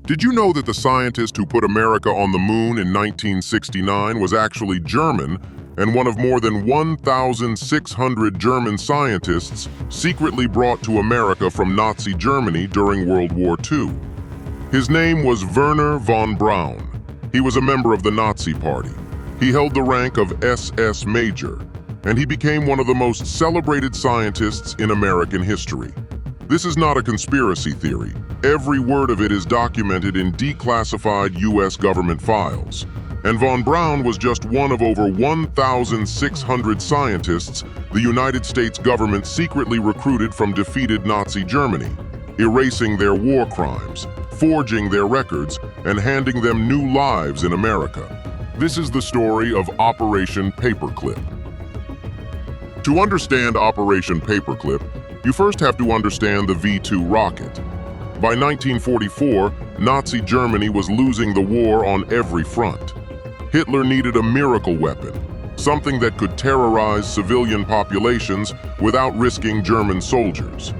Did you know that the scientist who put America on the moon in 1969 was actually German, and one of more than 1,600 German scientists secretly brought to America from Nazi Germany during World War II? His name was Wernher von Braun. He was a member of the Nazi Party. He held the rank of SS Major, and he became one of the most celebrated scientists in American history. This is not a conspiracy theory. Every word of it is documented in declassified U.S. government files. And von Braun was just one of over 1,600 scientists the United States government secretly recruited from defeated Nazi Germany, erasing their war crimes, forging their records, and handing them new lives in America. This is the story of Operation Paperclip. To understand Operation Paperclip, you first have to understand the V-2 rocket. By 1944, Nazi Germany was losing the war on every front. Hitler needed a miracle weapon, something that could terrorize civilian populations without risking German soldiers.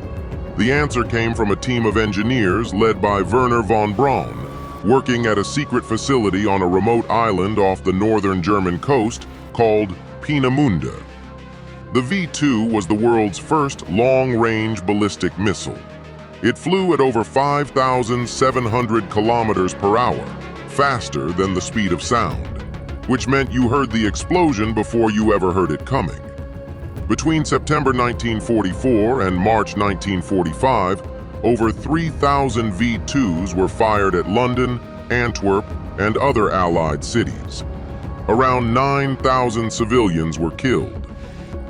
The answer came from a team of engineers led by Wernher von Braun, working at a secret facility on a remote island off the northern German coast called Peenemünde. The V-2 was the world's first long-range ballistic missile. It flew at over 5,700 kilometers per hour, faster than the speed of sound, which meant you heard the explosion before you ever heard it coming. Between September 1944 and March 1945, over 3,000 V-2s were fired at London, Antwerp, and other Allied cities. Around 9,000 civilians were killed.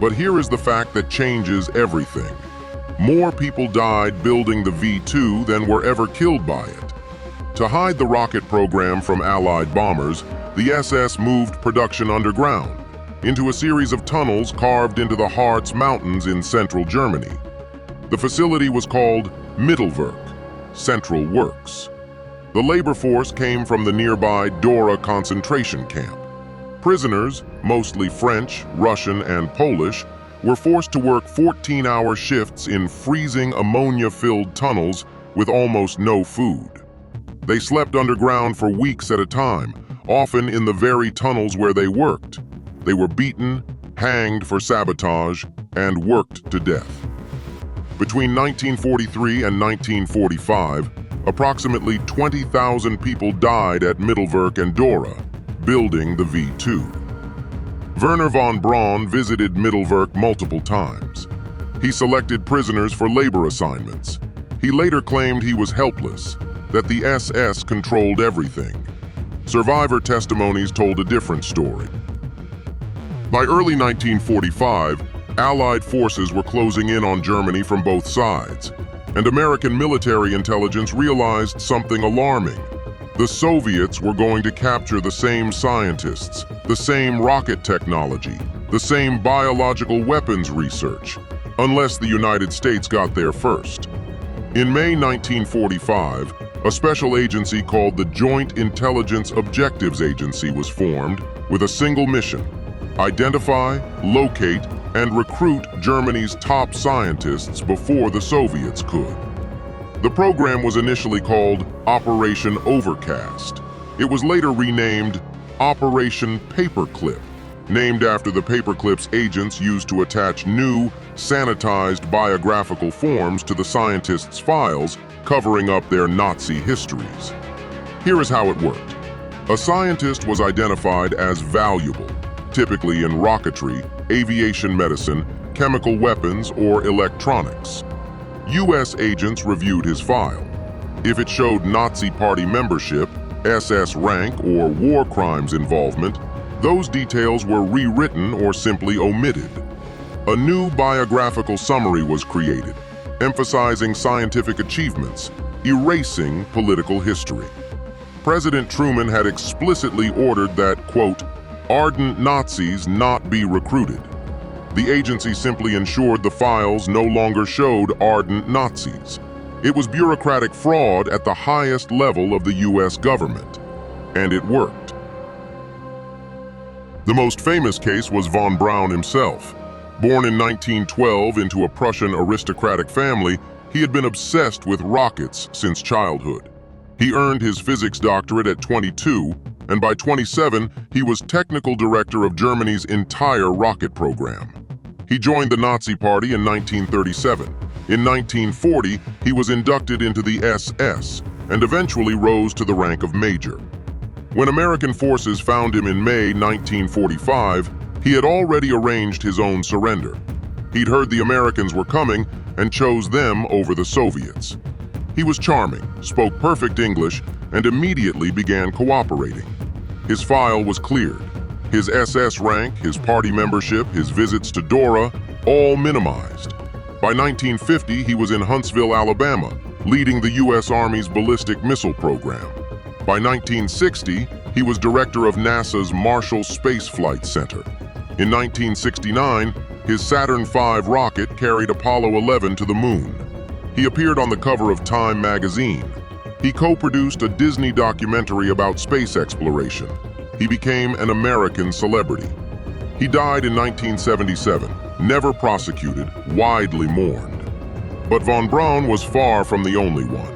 But here is the fact that changes everything. More people died building the V-2 than were ever killed by it. To hide the rocket program from Allied bombers, the SS moved production underground, into a series of tunnels carved into the Harz Mountains in central Germany. The facility was called Mittelwerk, Central Works. The labor force came from the nearby Dora concentration camp. Prisoners, mostly French, Russian, and Polish, were forced to work 14-hour shifts in freezing ammonia-filled tunnels with almost no food. They slept underground for weeks at a time, often in the very tunnels where they worked. They were beaten, hanged for sabotage, and worked to death. Between 1943 and 1945, approximately 20,000 people died at Mittelwerk and Dora, building the V-2. Wernher von Braun visited Mittelwerk multiple times. He selected prisoners for labor assignments. He later claimed he was helpless, that the SS controlled everything. Survivor testimonies told a different story. By early 1945, Allied forces were closing in on Germany from both sides, and American military intelligence realized something alarming. The Soviets were going to capture the same scientists, the same rocket technology, the same biological weapons research, unless the United States got there first. In May 1945, a special agency called the Joint Intelligence Objectives Agency was formed with a single mission: identify, locate, and recruit Germany's top scientists before the Soviets could. The program was initially called Operation Overcast. It was later renamed Operation Paperclip, named after the paperclips agents used to attach new, sanitized biographical forms to the scientists' files, covering up their Nazi histories. Here is how it worked. A scientist was identified as valuable, typically in rocketry, aviation medicine, chemical weapons, or electronics. U.S. agents reviewed his file. If it showed Nazi Party membership, SS rank, or war crimes involvement, those details were rewritten or simply omitted. A new biographical summary was created, emphasizing scientific achievements, erasing political history. President Truman had explicitly ordered that, quote, ardent Nazis not be recruited. The agency simply ensured the files no longer showed ardent Nazis. It was bureaucratic fraud at the highest level of the U.S. government, and it worked. The most famous case was von Braun himself. Born in 1912 into a Prussian aristocratic family, he had been obsessed with rockets since childhood. He earned his physics doctorate at 22, and by 27, he was technical director of Germany's entire rocket program. He joined the Nazi Party in 1937. In 1940, he was inducted into the SS and eventually rose to the rank of major. When American forces found him in May 1945, he had already arranged his own surrender. He'd heard the Americans were coming and chose them over the Soviets. He was charming, spoke perfect English, and immediately began cooperating. His file was cleared. His SS rank, his party membership, his visits to Dora, all minimized. By 1950, he was in Huntsville, Alabama, leading the U.S. Army's ballistic missile program. By 1960, he was director of NASA's Marshall Space Flight Center. In 1969, his Saturn V rocket carried Apollo 11 to the moon. He appeared on the cover of Time magazine. He co-produced a Disney documentary about space exploration. He became an American celebrity. He died in 1977, never prosecuted, widely mourned. But von Braun was far from the only one.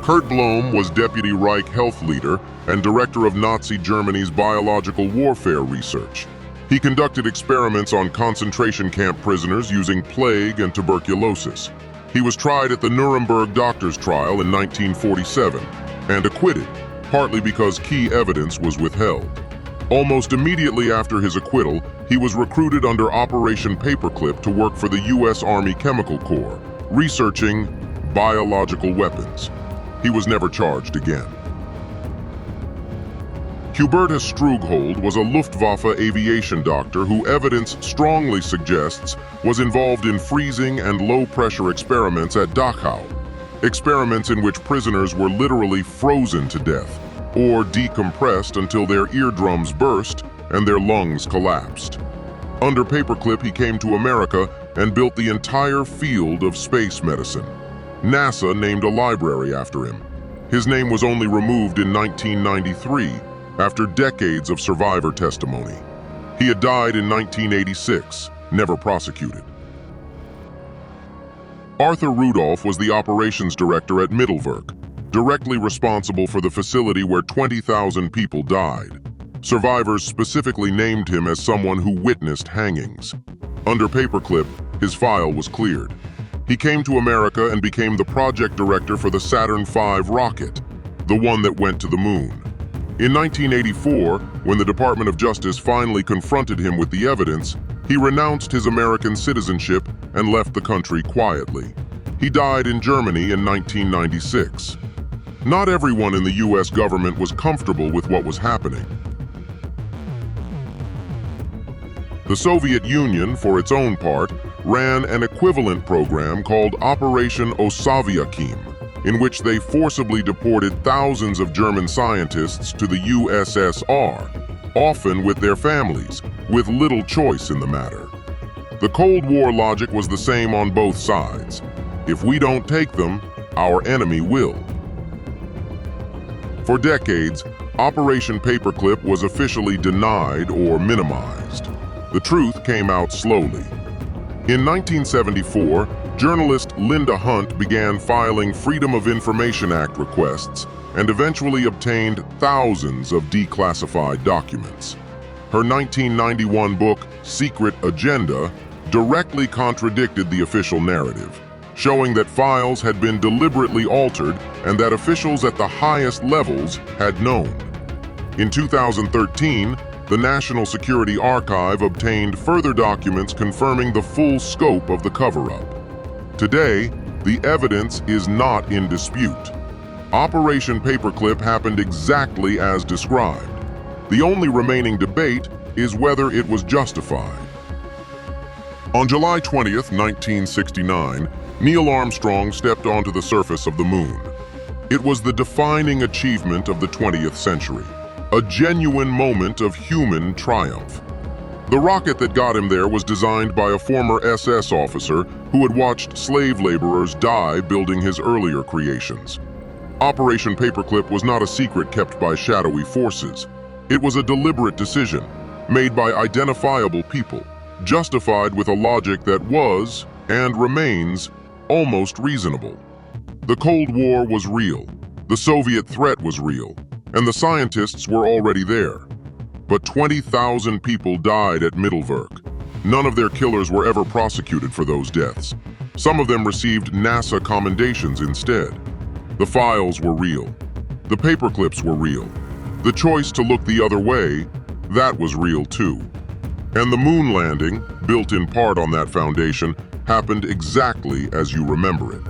Kurt Blom was Deputy Reich Health Leader and Director of Nazi Germany's biological warfare research. He conducted experiments on concentration camp prisoners using plague and tuberculosis. He was tried at the Nuremberg doctors' trial in 1947 and acquitted, partly because key evidence was withheld. Almost immediately after his acquittal, he was recruited under Operation Paperclip to work for the U.S. Army Chemical Corps, researching biological weapons. He was never charged again. Hubertus Strughold was a Luftwaffe aviation doctor who evidence strongly suggests was involved in freezing and low-pressure experiments at Dachau, experiments in which prisoners were literally frozen to death or decompressed until their eardrums burst and their lungs collapsed. Under Paperclip, he came to America and built the entire field of space medicine. NASA named a library after him. His name was only removed in 1993, after decades of survivor testimony. He had died in 1986, never prosecuted. Arthur Rudolph was the operations director at Mittelwerk, directly responsible for the facility where 20,000 people died. Survivors specifically named him as someone who witnessed hangings. Under Paperclip, his file was cleared. He came to America and became the project director for the Saturn V rocket, the one that went to the moon. In 1984, when the Department of Justice finally confronted him with the evidence, he renounced his American citizenship and left the country quietly. He died in Germany in 1996. Not everyone in the U.S. government was comfortable with what was happening. The Soviet Union, for its own part, ran an equivalent program called Operation Paperclip, in which they forcibly deported thousands of German scientists to the USSR, often with their families, with little choice in the matter. The Cold War logic was the same on both sides. If we don't take them, our enemy will. For decades, Operation Paperclip was officially denied or minimized. The truth came out slowly. In 1974, journalist Linda Hunt began filing Freedom of Information Act requests and eventually obtained thousands of declassified documents. Her 1991 book, Secret Agenda, directly contradicted the official narrative, showing that files had been deliberately altered and that officials at the highest levels had known. In 2013, the National Security Archive obtained further documents confirming the full scope of the cover-up. Today, the evidence is not in dispute. Operation Paperclip happened exactly as described. The only remaining debate is whether it was justified. On July 20th, 1969, Neil Armstrong stepped onto the surface of the moon. It was the defining achievement of the 20th century. A genuine moment of human triumph. The rocket that got him there was designed by a former SS officer who had watched slave laborers die building his earlier creations. Operation Paperclip was not a secret kept by shadowy forces. It was a deliberate decision, made by identifiable people, justified with a logic that was, and remains, almost reasonable. The Cold War was real, the Soviet threat was real, and the scientists were already there. But 20,000 people died at Mittelwerk. None of their killers were ever prosecuted for those deaths. Some of them received NASA commendations instead. The files were real. The paperclips were real. The choice to look the other way, that was real too. And the moon landing, built in part on that foundation, happened exactly as you remember it.